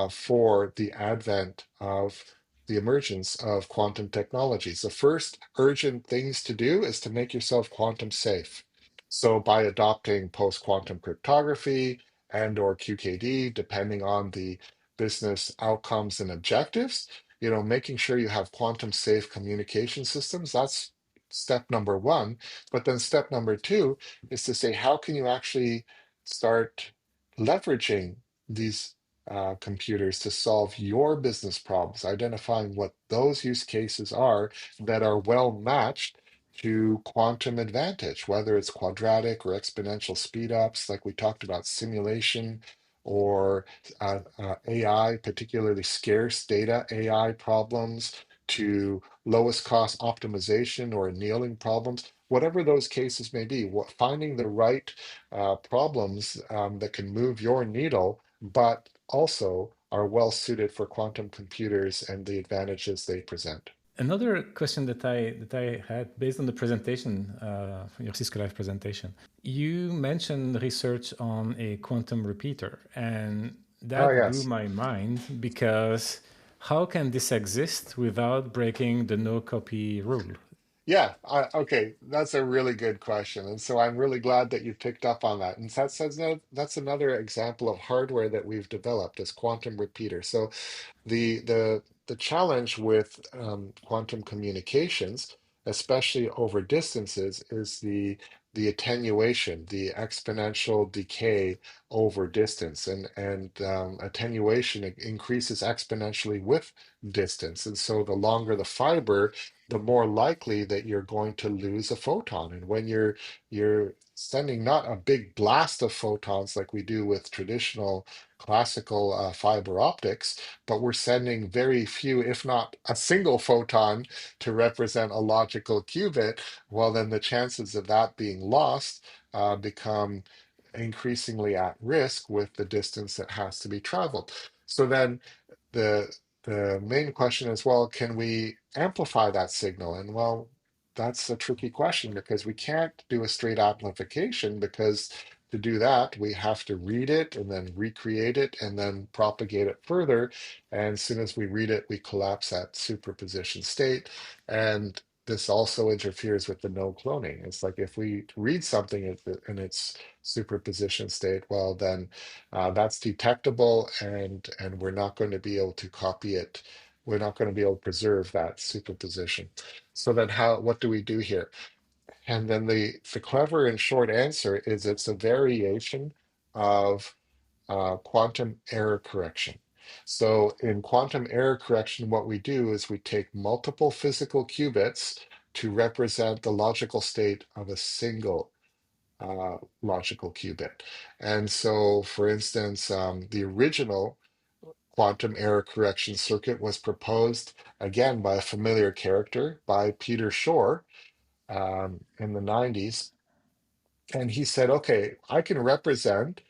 for the advent of the emergence of quantum technologies. The first urgent things to do is to make yourself quantum safe. So by adopting post-quantum cryptography and or QKD, depending on the business outcomes and objectives, making sure you have quantum safe communication systems, that's step number one. But then step number two is to say, how can you actually start leveraging these computers to solve your business problems, identifying what those use cases are that are well matched to quantum advantage, whether it's quadratic or exponential speed ups, like we talked about, simulation or AI, particularly scarce data AI problems, to lowest cost optimization or annealing problems, whatever those cases may be, finding the right problems that can move your needle, but also are well suited for quantum computers and the advantages they present. Another question that I had based on the presentation, your Cisco Live presentation, you mentioned research on a quantum repeater, and that blew Yes. my mind because how can this exist without breaking the no copy rule? Yeah, okay, that's a really good question. And so I'm really glad that you picked up on that. And that's another example of hardware that we've developed as quantum repeater. So the challenge with quantum communications, especially over distances, is the attenuation, the exponential decay over distance, and attenuation increases exponentially with distance. And so the longer the fiber, the more likely that you're going to lose a photon. And when you're sending not a big blast of photons like we do with traditional classical fiber optics, but we're sending very few, if not a single photon to represent a logical qubit, well, then the chances of that being lost become increasingly at risk with the distance that has to be traveled. So then the the main question is, well, can we amplify that signal? And well, that's a tricky question because we can't do a straight amplification, because to do that, we have to read it and then recreate it and then propagate it further. And as soon as we read it, we collapse that superposition state. And this also interferes with the no cloning. It's like if we read something in its superposition state, well, then that's detectable, and we're not going to be able to copy it. We're not going to be able to preserve that superposition. So then what do we do here? And then the clever and short answer is it's a variation of quantum error correction. So in quantum error correction, what we do is we take multiple physical qubits to represent the logical state of a single logical qubit. And so, for instance, the original quantum error correction circuit was proposed again by a familiar character, by Peter Shor, in the 90s. And he said, okay, I can represent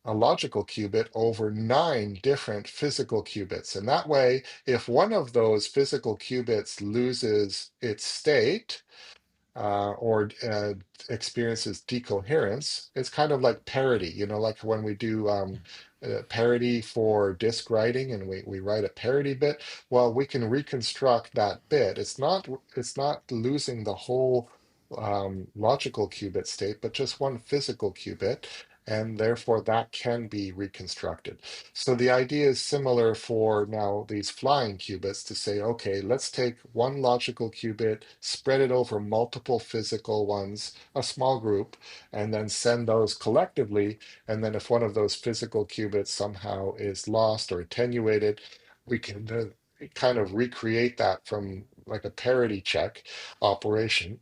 a logical qubit over 9 different physical qubits. And that way, if one of those physical qubits loses its state, or experiences decoherence, it's kind of like parity, like when we do parity for disk writing and we write a parity bit. Well, we can reconstruct that bit. It's not losing the whole logical qubit state, but just one physical qubit. And therefore, that can be reconstructed. So the idea is similar for now these flying qubits to say, okay, let's take one logical qubit, spread it over multiple physical ones, a small group, and then send those collectively. And then if one of those physical qubits somehow is lost or attenuated, we can kind of recreate that from like a parity check operation,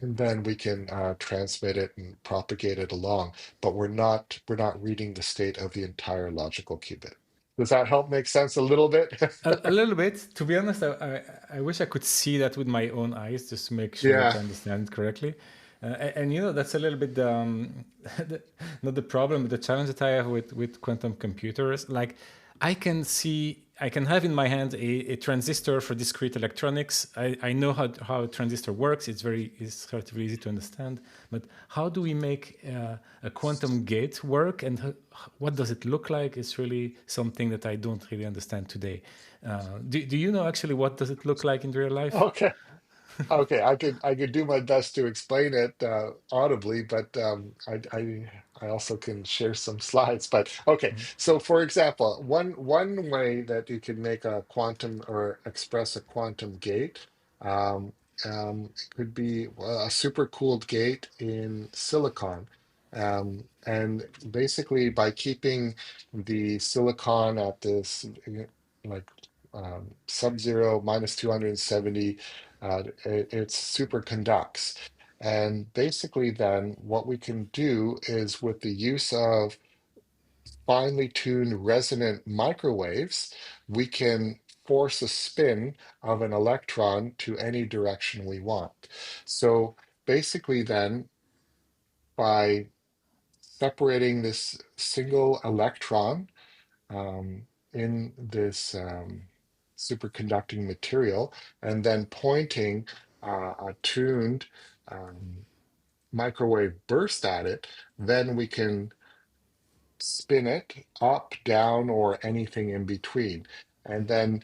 and then we can transmit it and propagate it along. But we're not reading the state of the entire logical qubit. Does that help make sense a little bit? A little bit. To be honest, I wish I could see that with my own eyes just to make sure that Yeah. I understand it correctly. And that's a little bit not the problem, but the challenge that I have with quantum computers. Like, I can have in my hand a transistor for discrete electronics. I know how a transistor works. It's relatively easy to understand. But how do we make a quantum gate work, and what does it look like? Is really something that I don't really understand today. Do you know actually what does it look like in real life? Okay. Okay, I could do my best to explain it audibly, but I also can share some slides. But okay, so for example, one way that you can make a quantum or express a quantum gate, um, could be a super cooled gate in silicon. And basically by keeping the silicon at this like sub-zero minus 270, it super conducts. And basically, then what we can do is with the use of finely tuned resonant microwaves, we can force a spin of an electron to any direction we want. So basically, then by separating this single electron um, in this superconducting material and then pointing a tuned um, microwave burst at it, then we can spin it up, down, or anything in between. And then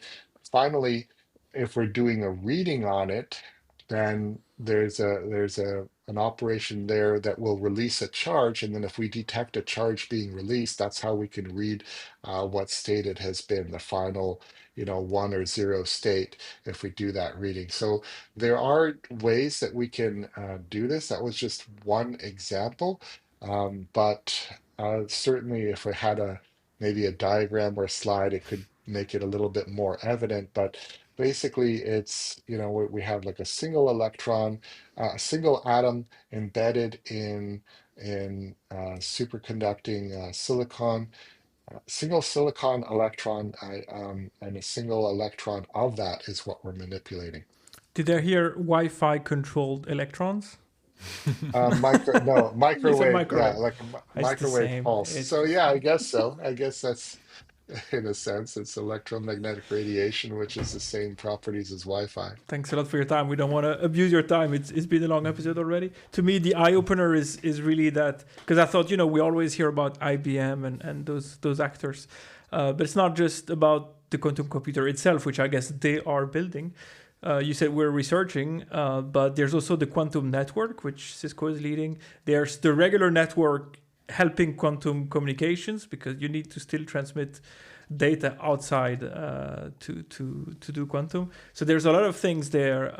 finally, if we're doing a reading on it, then there's an operation there that will release a charge. And then if we detect a charge being released, that's how we can read what state it has been, the final, 1 or 0 state, if we do that reading. So there are ways that we can do this. That was just one example. But certainly, if we had maybe a diagram or a slide, it could make it a little bit more evident. But basically, it's we have like a single electron, a single atom embedded in superconducting silicon, single silicon electron, and a single electron of that is what we're manipulating. Did I hear Wi-Fi controlled electrons? No, You said microwave, yeah, microwave. like a It's the microwave same. pulse. It's So the yeah, I same. guess so. I guess that's in a sense, it's electromagnetic radiation, which is the same properties as Wi-Fi. Thanks a lot for your time. We don't want to abuse your time. It's been a long episode already. To me, the eye opener is really that, because I thought we always hear about IBM and those actors, but it's not just about the quantum computer itself, which I guess they are building. You said we're researching, but there's also the quantum network, which Cisco is leading. There's the regular network helping quantum communications, because you need to still transmit data outside to do quantum. So there's a lot of things there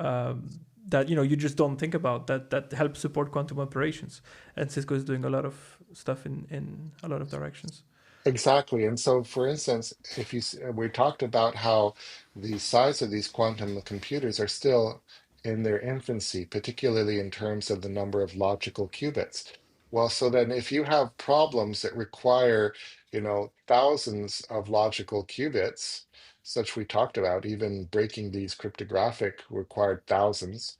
that you just don't think about that help support quantum operations. And Cisco is doing a lot of stuff in a lot of directions. Exactly. And so, for instance, if we talked about how the size of these quantum computers are still in their infancy, particularly in terms of the number of logical qubits. Well, so then if you have problems that require, thousands of logical qubits, such we talked about, even breaking these cryptographic required thousands.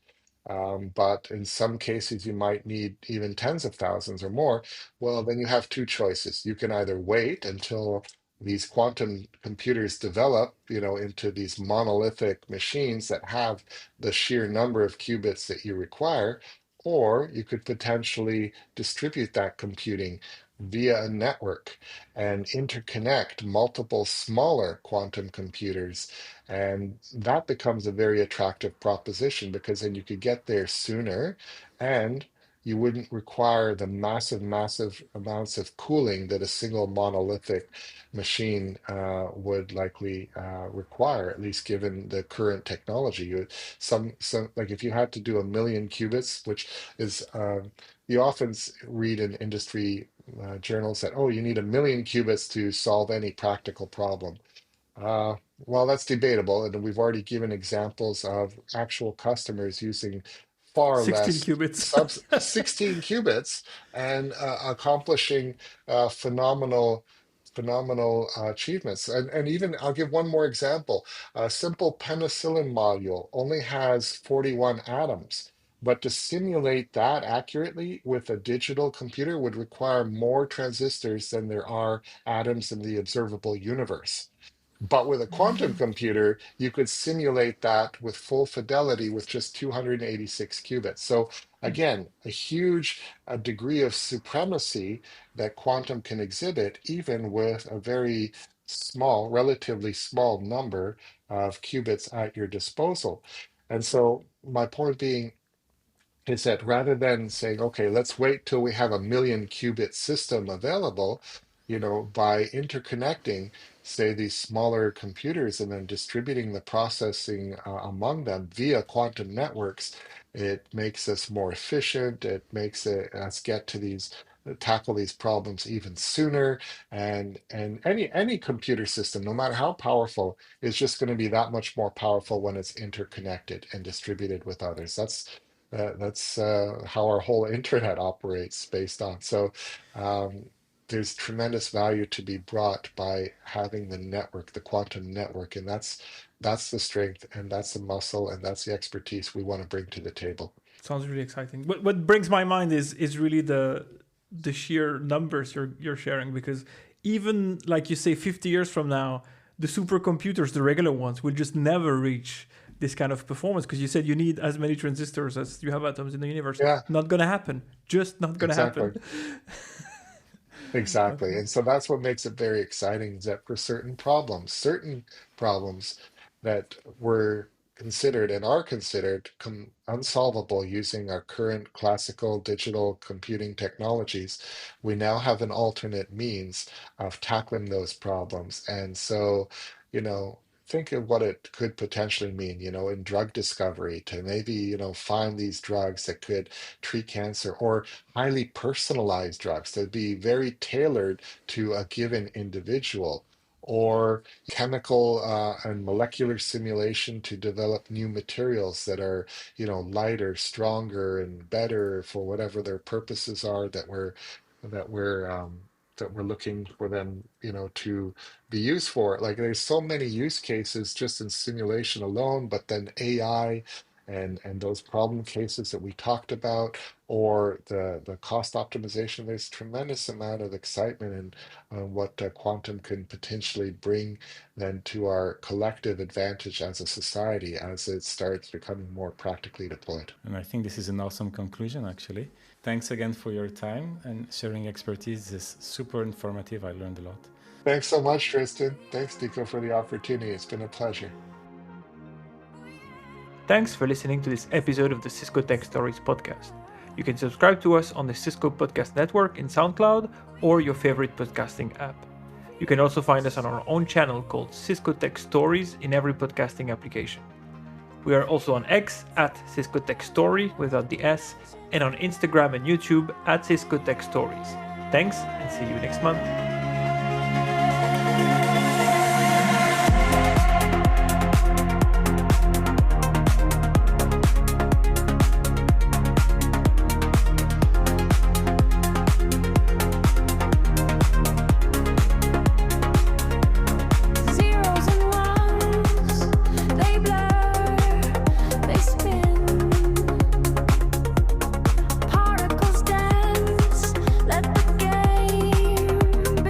But in some cases, you might need even tens of thousands or more. Well, then you have two choices. You can either wait until these quantum computers develop, into these monolithic machines that have the sheer number of qubits that you require, or you could potentially distribute that computing via a network and interconnect multiple smaller quantum computers. And that becomes a very attractive proposition because then you could get there sooner and you wouldn't require the massive amounts of cooling that a single monolithic machine would likely require, at least given the current technology. Some like if you had to do 1 million qubits, which is you often read in industry journals that, oh, you need 1 million qubits to solve any practical problem. Uh, well, that's debatable, and we've already given examples of actual customers using far 16 less qubits. sub 16 qubits and accomplishing phenomenal phenomenal achievements. And even I'll give one more example. A simple penicillin module only has 41 atoms. But to simulate that accurately with a digital computer would require more transistors than there are atoms in the observable universe. But with a quantum computer, you could simulate that with full fidelity with just 286 qubits. So again, a huge degree of supremacy that quantum can exhibit, even with a very small, relatively small number of qubits at your disposal. And so my point being is that rather than saying, okay, let's wait till we have a million qubit system available, by interconnecting, say, these smaller computers and then distributing the processing among them via quantum networks, it makes us more efficient. It makes us get to tackle these problems even sooner. And any computer system, no matter how powerful, is just going to be that much more powerful when it's interconnected and distributed with others. That's how our whole internet operates based on. So there's tremendous value to be brought by having the network, the quantum network, and that's the strength, and that's the muscle, and that's the expertise we want to bring to the table. Sounds really exciting. What brings my mind is really the sheer numbers you're sharing, because even like you say, 50 years from now, the supercomputers, the regular ones, will just never reach this kind of performance, because you said you need as many transistors as you have atoms in the universe. Yeah. Not gonna happen. Just not gonna happen. Exactly. Okay. And so that's what makes it very exciting, is that for certain problems that were considered and are considered unsolvable using our current classical digital computing technologies, we now have an alternate means of tackling those problems. And so, think of what it could potentially mean, in drug discovery, to maybe, find these drugs that could treat cancer, or highly personalized drugs that be very tailored to a given individual, or chemical and molecular simulation to develop new materials that are, lighter, stronger, and better for whatever their purposes are that we're that we're looking for them, to be used for. Like, there's so many use cases just in simulation alone, but then AI and those problem cases that we talked about, or the cost optimization. There's tremendous amount of excitement in what quantum can potentially bring then to our collective advantage as a society as it starts becoming more practically deployed. And I think this is an awesome conclusion, actually. Thanks again for your time and sharing expertise. This is super informative. I learned a lot. Thanks so much, Tristan. Thanks, Nico, for the opportunity. It's been a pleasure. Thanks for listening to this episode of the Cisco Tech Stories podcast. You can subscribe to us on the Cisco Podcast Network in SoundCloud or your favorite podcasting app. You can also find us on our own channel called Cisco Tech Stories in every podcasting application. We are also on X at Cisco Tech Story without the S, and on Instagram and YouTube at Cisco Tech Stories. Thanks, and see you next month. Particles dance, let the game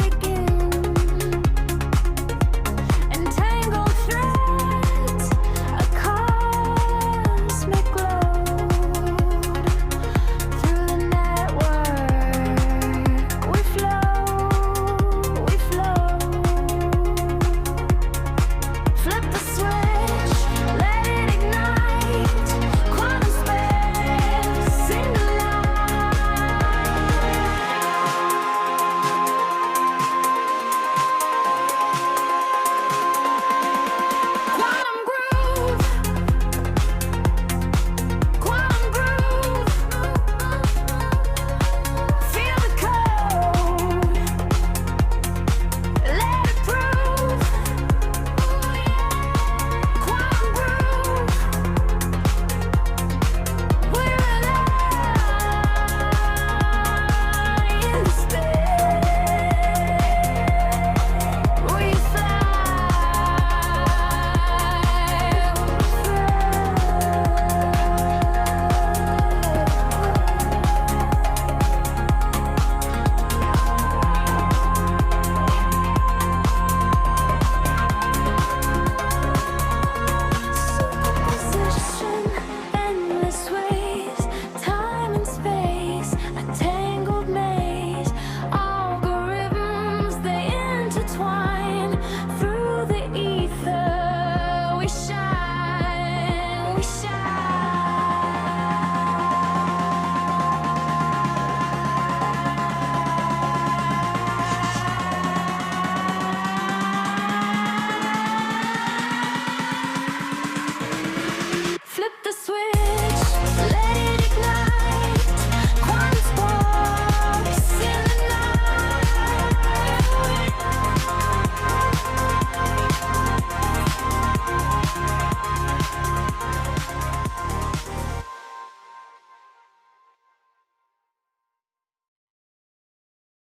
it.